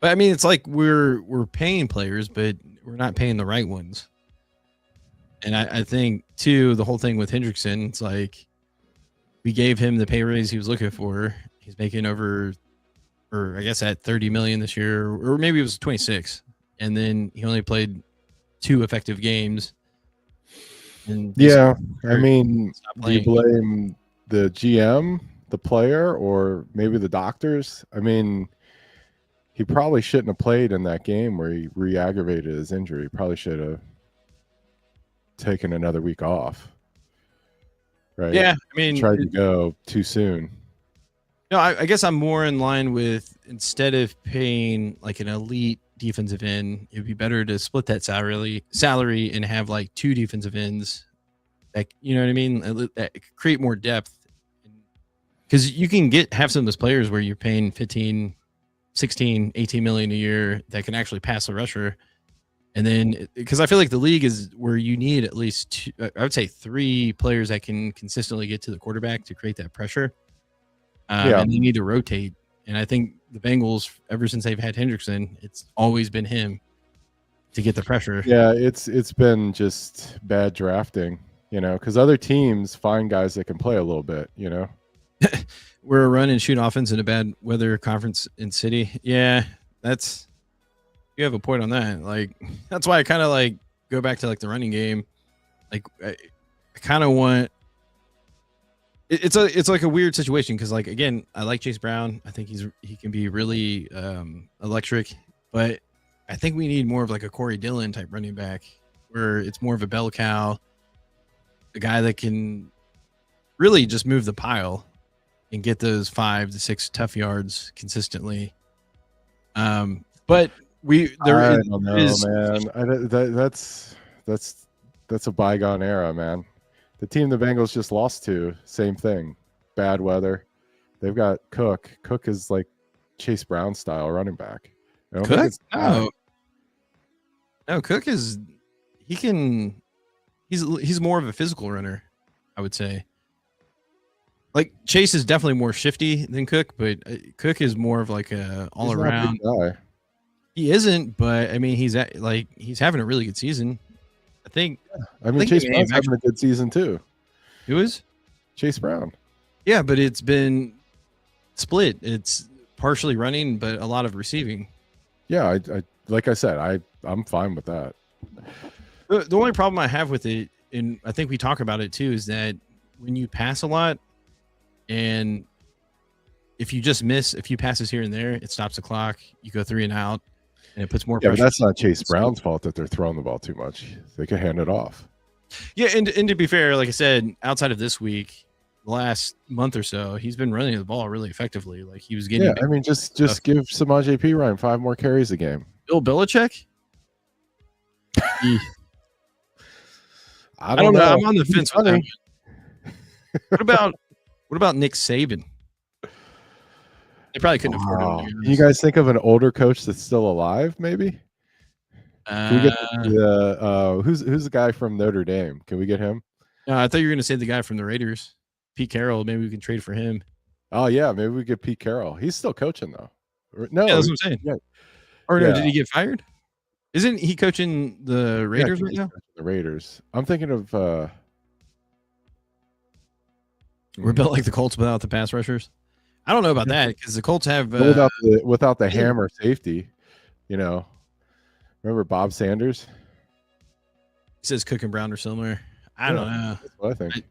But I mean, it's like we're paying players, but we're not paying the right ones. And I think too, the whole thing with Hendrickson, it's like we gave him the pay raise he was looking for. He's making over, or I guess at 30 million this year, or maybe it was 26. And then he only played 2 effective games. And yeah, I mean, do you blame the GM, the player, or maybe the doctors? I mean, he probably shouldn't have played in that game where he re-aggravated his injury. He probably should have taken another week off. Right? Yeah, I mean, tried to go too soon. No, I guess I'm more in line with, instead of paying like an elite defensive end, it'd be better to split that salary and have like 2 defensive ends. Like, you know what I mean? That create more depth. Because you can have some of those players where you're paying 15, 16, 18 million a year that can actually pass the rusher. And then, because I feel like the league is where you need at least 2, I would say 3 players that can consistently get to the quarterback to create that pressure. And they need to rotate. And I think the Bengals, ever since they've had Hendrickson, it's always been him to get the pressure. Yeah, it's been just bad drafting, you know, because other teams find guys that can play a little bit, you know. We're a run and shoot offense in a bad weather conference in city. Yeah, you have a point on that. Like, that's why I kind of like go back to like the running game. Like, I kind of want. It's like a weird situation because, like, again, I like Chase Brown. I think he can be really electric, but I think we need more of like a Corey Dillon type running back where it's more of a bell cow, a guy that can really just move the pile and get those 5 to 6 tough yards consistently. But I don't know, man. That's a bygone era, man. The team the Bengals just lost to, same thing. Bad weather. They've got Cook. Cook is like Chase Brown style running back. Cook? No, Cook is he's more of a physical runner, I would say. Like, Chase is definitely more shifty than Cook, but Cook is more of like a all around guy. He isn't, but I mean, he's having a really good season. Chase Brown's having a good season too. Who is? Chase Brown. Yeah, but it's been split. It's partially running, but a lot of receiving. Yeah, I like I said, I'm fine with that. The only problem I have with it, and I think we talk about it too, is that when you pass a lot, and if you just miss a few passes here and there, it stops the clock. You go 3 and out. And it puts more pressure. Yeah, but that's not Chase Brown's fault that they're throwing the ball too much. They can hand it off. Yeah, and to be fair, like I said, outside of this week, the last month or so, he's been running the ball really effectively. Like, he was getting. Yeah, I mean, just give Samaje Perine 5 more carries a game. Bill Belichick? I don't know. I'm on the fence with that. What about Nick Saban? They probably couldn't afford him. You guys think of an older coach that's still alive, maybe? Can we get who's the guy from Notre Dame? Can we get him? No, I thought you were going to say the guy from the Raiders, Pete Carroll. Maybe we can trade for him. Oh yeah, maybe we get Pete Carroll. He's still coaching though. No, yeah, that's what I'm saying. Yeah. Or no, did he get fired? Isn't he coaching the Yeah, I Raiders think right he's now? coaching the Raiders. I'm thinking of We're mm, built like the Colts without the pass rushers. I don't know about that because the Colts have but without the Jalen- hammer safety, you know. Remember Bob Sanders? he says Cook and Brown are similar. I Yeah, don't know. that's what I think.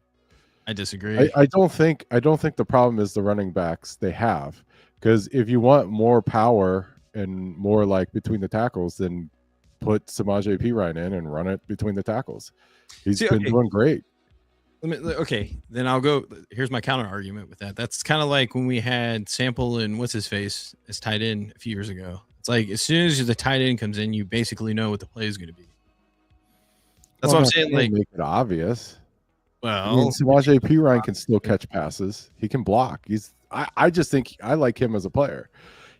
I disagree. I don't think the problem is the running backs they have, because if you want more power and more like between the tackles, then put Samaje Perine in and run it between the tackles. He's See, been okay, doing great. okay, then I'll go. Here's my counter argument with that. That's kind of like when we had Sample and what's his face as tight end a few years ago. It's like as soon as the tight end comes in, you basically know what the play is going to be. That's Well, what I'm I'm not saying. saying Like, make it obvious. I mean, well, Samaje Perine can still catch passes. He can block. I just think I like him as a player.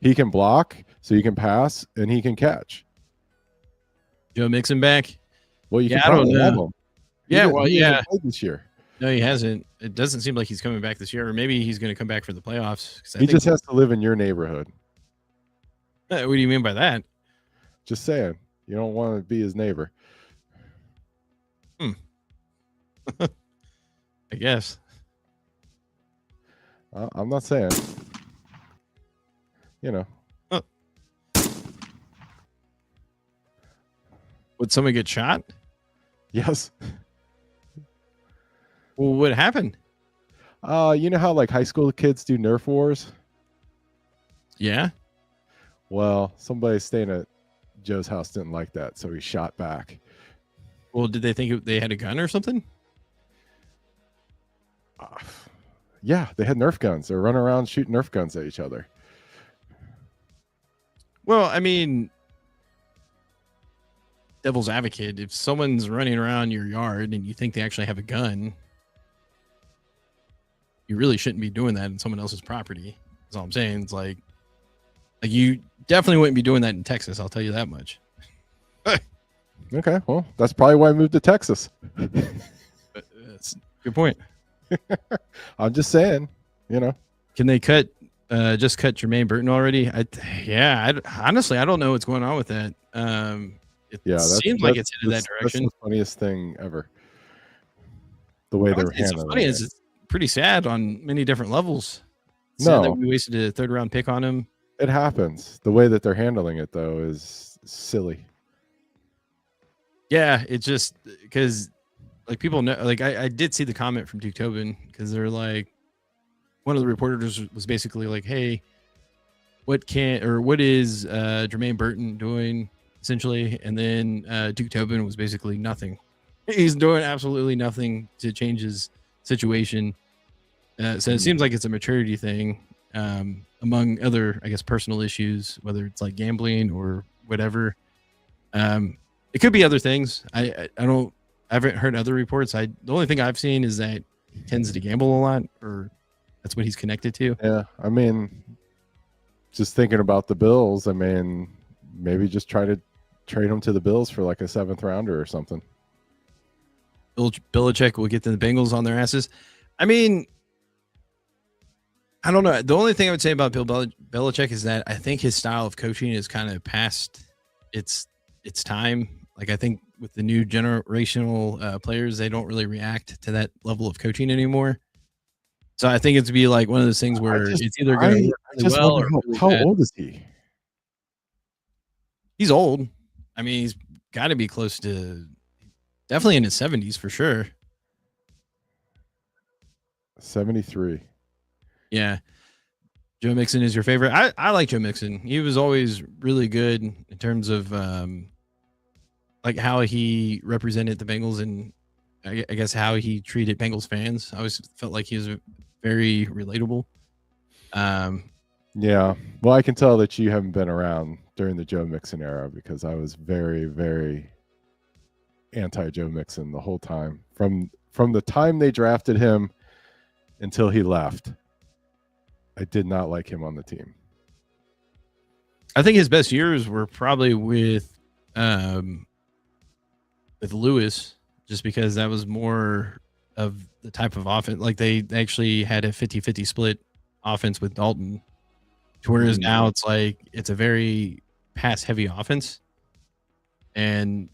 He can block, so he can pass, and he can catch. Joe Mixon back. Well, you Yeah, can I don't probably have know. him. Yeah, well, He yeah. hasn't played this year. No, he hasn't. It doesn't seem like he's coming back this year, or maybe he's going to come back for the playoffs. He just has to live in your neighborhood. What do you mean by that? Just saying. You don't want to be his neighbor. I guess. I'm not saying. You know. Huh. Would someone get shot? Yes. Well, what happened? You know how like high school kids do Nerf wars? Yeah. Well, somebody staying at Joe's house didn't like that, so he shot back. Well, did they think they had a gun or something? Yeah, they had Nerf guns. They were running around shooting Nerf guns at each other. Well, I mean, devil's advocate, if someone's running around your yard and you think they actually have a gun, you really shouldn't be doing that in someone else's property. That's all I'm saying. It's like you definitely wouldn't be doing that in Texas. I'll tell you that much. Okay, well, that's probably why I moved to Texas. But that's a good point. I'm just saying, you know. Can they just cut Jermaine Burton already? Honestly, I don't know what's going on with that. It seems like it's headed that direction. That's the funniest thing ever. The way they're handling funny it. is it's pretty sad on many different levels. Sad No. that we wasted a third round pick on him. It happens. The way that they're handling it, though, is silly. Yeah, it's just because like people know, like I did see the comment from Duke Tobin because they're like, one of the reporters was basically like, hey, what is Jermaine Burton doing essentially? And then Duke Tobin was basically nothing. He's doing absolutely nothing to change his situation. So it seems like it's a maturity thing, among other, I guess, personal issues, whether it's like gambling or whatever. It could be other things. I haven't heard other reports. The only thing I've seen is that he tends to gamble a lot, or that's what he's connected to. Yeah, I mean, just thinking about the Bills, I mean, maybe just try to trade him to the Bills for like a 7th rounder or something. Bill Belichick will get the Bengals on their asses. I mean, I don't know. The only thing I would say about Bill Belichick is that I think his style of coaching is kind of past its time. Like, I think with the new generational players, they don't really react to that level of coaching anymore. So I think it's be like one of those things where it's either going to work really well or really how bad. old is he? He's old. I mean, he's got to be close to definitely in his 70s for sure. 73. Yeah. Joe Mixon is your favorite. I like Joe Mixon. He was always really good in terms of like how he represented the Bengals and I guess how he treated Bengals fans. I always felt like he was very relatable. Yeah. Well, I can tell that you haven't been around during the Joe Mixon era because I was very, very anti Joe Mixon the whole time. From the time they drafted him until he left, I did not like him on the team. I think his best years were probably with Lewis, just because that was more of the type of offense. Like they actually had a 50-50 split offense with Dalton, to whereas now it's like it's a very pass heavy offense. And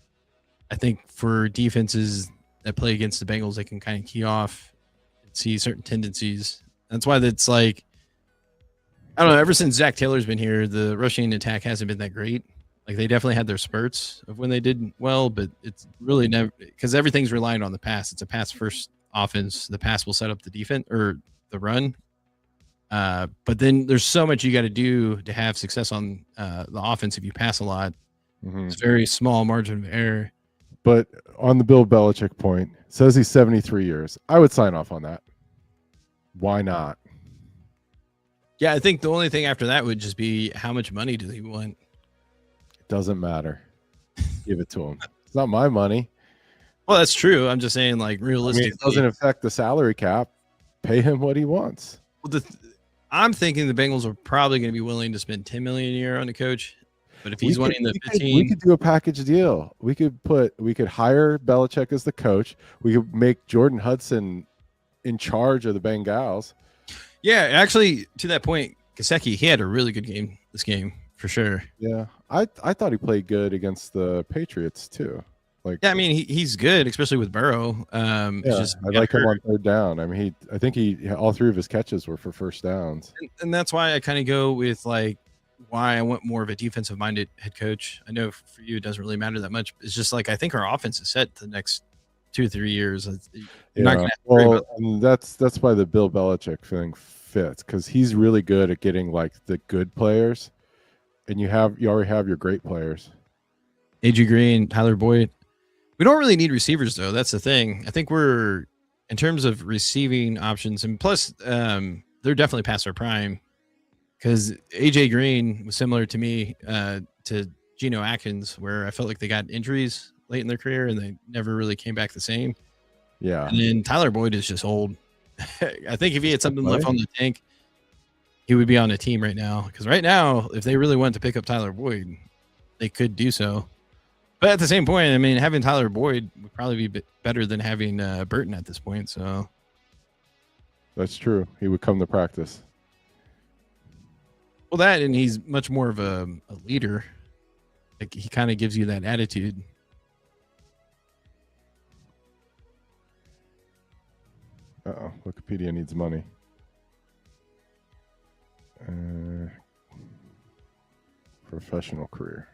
I think for defenses that play against the Bengals, they can kind of key off and see certain tendencies. That's why that's like, I don't know. Ever since Zach Taylor's been here, the rushing attack hasn't been that great. Like they definitely had their spurts of when they did well, but it's really never because everything's relying on the pass. It's a pass first offense. The pass will set up the defense or the run. But then there's so much you got to do to have success on the offense if you pass a lot. Mhm. It's very small margin of error. But on the Bill Belichick point, says he's 73 years. I would sign off on that. Why not? Yeah, I think the only thing after that would just be how much money do they want? It doesn't matter. Give it to him. It's not my money. Well, that's true. I'm just saying, like, I realistically, mean, it doesn't affect the salary cap. Pay him what he wants. well, I'm thinking the Bengals are probably going to be willing to spend $10 million a year on a coach. But if he's wanting the 15, we could do a package deal. We could hire Belichick as the coach. We could make Jordan Hudson in charge of the Bengals. yeah, actually, to that point, Gesicki, he had a really good game this game for sure. Yeah, I thought he played good against the Patriots too. Like, Yeah, I mean, he's good, especially with Burrow. yeah, Just I like him on third down. I mean, I think all three of his catches were for first downs. and that's why I kind of go with like why I want more of a defensive minded head coach. I know for you it doesn't really matter that much. It's just like I think our offense is set the next 2 or 3 years. You're not gonna have to worry well, about and that's why the Bill Belichick thing fits because he's really good at getting like the good players, and you already have your great players. AJ Green, Tyler Boyd. We don't really need receivers though. That's the thing. I think we're in terms of receiving options, and plus they're definitely past their prime. Because AJ Green was similar to me to Geno Atkins, where I felt like they got injuries late in their career and they never really came back the same. Yeah, And then Tyler Boyd is just old. I think if he had something left on the tank, he would be on a team right now. Because right now, if they really wanted to pick up Tyler Boyd, they could do so. But at the same point, I mean, having Tyler Boyd would probably be better than having Burton at this point. So that's true. He would come to practice. well, that and he's much more of a leader. Like he kind of gives you that attitude. Uh-oh, Wikipedia needs money. Professional career.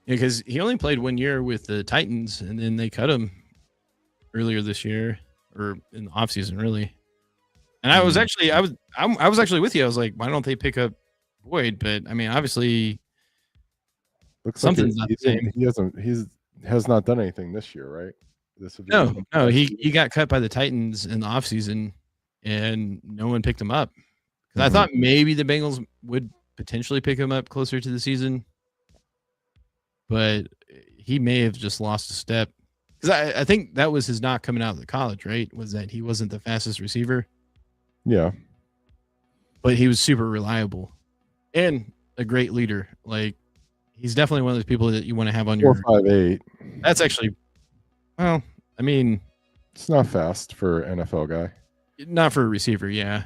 Yeah, because he only played 1 year with the Titans, and then they cut him earlier this year, or in the offseason, really. And I was actually with you. I was like, why don't they pick up Boyd? But I mean, obviously, Looks something's like not the same. he has not done anything this year, right? This would be No, he got cut by the Titans in the offseason, and no one picked him up. Because I thought maybe the Bengals would potentially pick him up closer to the season, but he may have just lost a step. Because I think that was his not coming out of the college, right? Was that he wasn't the fastest receiver. Yeah, but he was super reliable and a great leader. Like he's definitely one of those people that you want to have on your 4.58. That's actually, well, I mean, It's not fast for an NFL guy. not for a receiver. Yeah.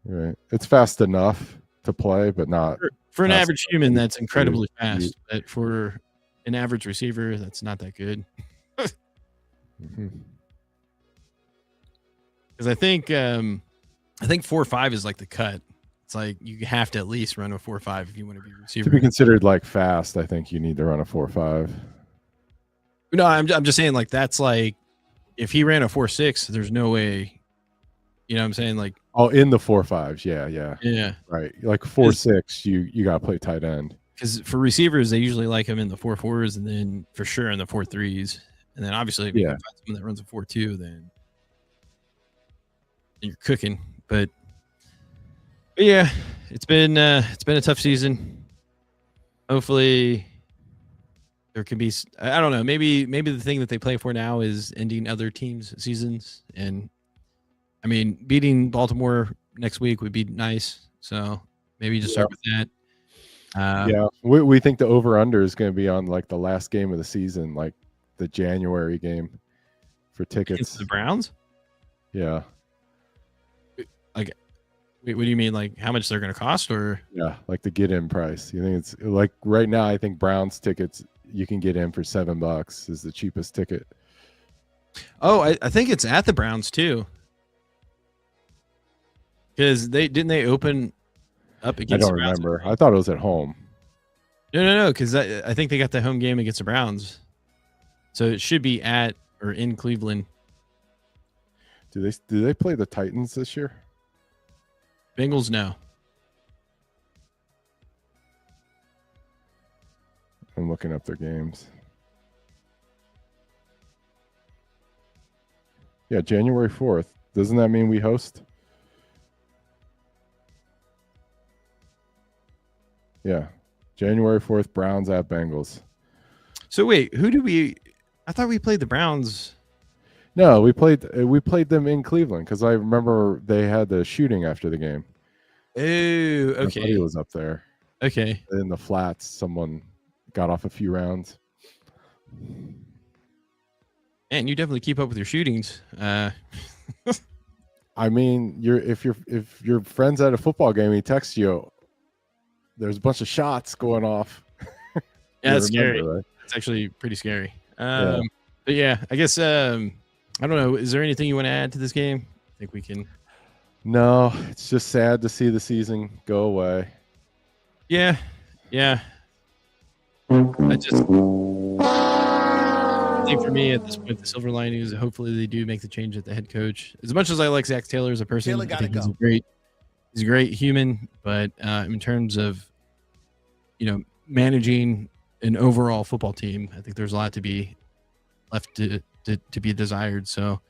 Right. It's fast enough to play, but not For an fast average human, that's incredibly fast. But for an average receiver, that's not that good. Because I think 4.5 is like the cut. It's like you have to at least run a 4.5 if you want to be a receiver. to be considered like fast. I think you need to run a 4.5. No, I'm just saying like that's like if he ran a 4.6, there's no way. You know what I'm saying? Like in the 4.5s, yeah, right. Like 4.6, you got to play tight end. Because for receivers, they usually like him in the 4.4s, and then for sure in the 4.3s, and then obviously if you can find someone that runs a 4.2, then you're cooking. But yeah, it's been a tough season. Hopefully, there can be. I don't know. Maybe the thing that they play for now is ending other teams' seasons, and I mean beating Baltimore next week would be nice. So maybe just start with that. We think the over-under is going to be on like the last game of the season, like the January game for tickets. The Browns? Yeah. Like, wait, what do you mean? Like how much they're going to cost, or? Yeah, like the get-in price. You think it's like right now? I think Browns tickets you can get in for $7 is the cheapest ticket. Oh, I think it's at the Browns too. Because they open up I against don't the Browns. remember. I thought it was at home. No. Because I think they got the home game against the Browns, so it should be at or in Cleveland. Do they play the Titans this year? Bengals, no. I'm looking up their games. Yeah, January 4th. Doesn't that mean we host? Yeah. January 4th, Browns at Bengals. So wait, who do we? I thought we played the Browns. No, we played them in Cleveland because I remember they had the shooting after the game. Oh, My okay. buddy was up there. Okay. In the flats, someone got off a few rounds. And you definitely keep up with your shootings. I mean, if your friend's at a football game, he texts you, there's a bunch of shots going off. Yeah, that's scary. Right? It's actually pretty scary. But yeah, I guess I don't know. Is there anything you want to add to this game? I think we can. No, it's just sad to see the season go away. Yeah. I think for me at this point, the silver lining is hopefully they do make the change at the head coach. As much as I like Zach Taylor as a person, I think he's a great human. But in terms of managing an overall football team, I think there's a lot to be left to be desired. So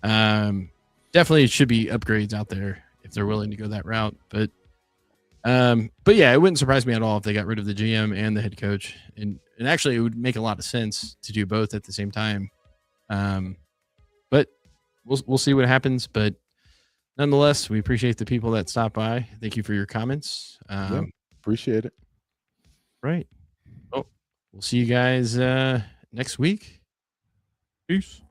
definitely should be upgrades out there if they're willing to go that route. But yeah, it wouldn't surprise me at all if they got rid of the GM and the head coach. And actually, it would make a lot of sense to do both at the same time. But we'll see what happens. But nonetheless, we appreciate the people that stopped by. Thank you for your comments. Appreciate it. Right. Oh, we'll see you guys next week. Peace.